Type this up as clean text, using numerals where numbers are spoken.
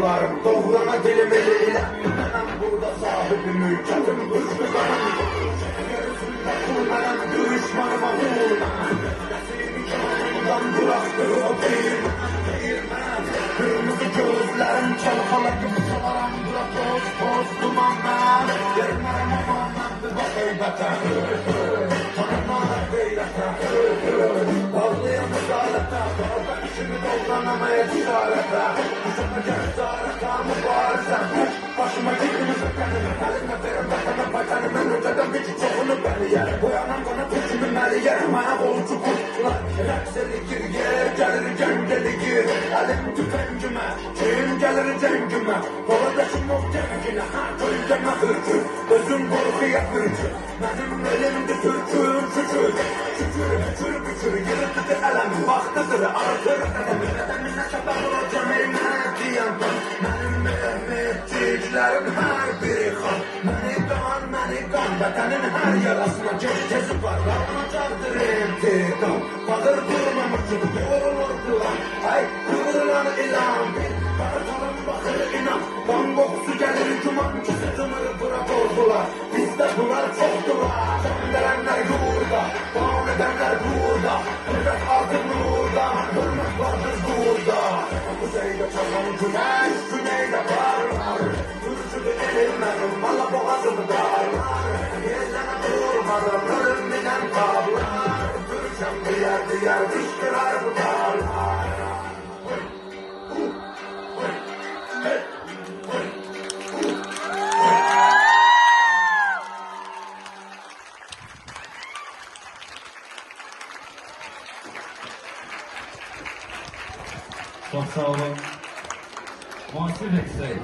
dolarım. Doğrama dilimi ile ben burada sahibi mülketim. Güçlü kanım yarısında kullanım. Düşmanıma vurmam. Seni canımdan bıraktır o değirmen. Kırmızı gözlerim çalkala gibi salaram. Bırak toz toz duman ben. Yermerim amandan bir bak eybete. Tanımlar beylete. Bağlayan ısrarete. Bağda işimi doldranamaya ticarete. Kuşama cezarete mübarezem. Başıma gittiğini sökenim. Elimle verim vatana vatanım. En öteden bir çoğunu beni yer. Bu yanım bana tücümü meli yer. Mayak olucu kurtlar. Rekseli gir yer. Gelir cengeli gir. Elim tüfengime. Kim gelir cengime. Koladasım o cengine. Ha köyüme hırkır. Gözüm korkuya hırkır. Benim elimde türküm şükür. Şükür şükür şükür. Yırtıdı elem. Baktıdır artır elem. Bedenine sebep olacağım elimine diyen. Benim mehmetçiklerim her biri kan. Beni kan. Bedenin her yarasına cezip var. Yapmacaktır intikam. Bakır durmamışım doğrulur kılan. Ay kıvrılan ilan. Bir kartalım bakır inan. Kan kokusu gelir cumancı sırtımı bırak oldular. Bizde bunlar çoktular. Senderenler yurda. Bağım edenler burada. Hürmet artık nurda. Hürmet vardır burada. Kuzeyde çalan güneş. Güneyde parlar. Türkçülü elimlerim. Valla boğazımı darlar. Yerlene durmadan ölümden kablar. Türkçem diğer diğer dişkiler bu darlar. Çok sağ olun. Muhasip Eksey.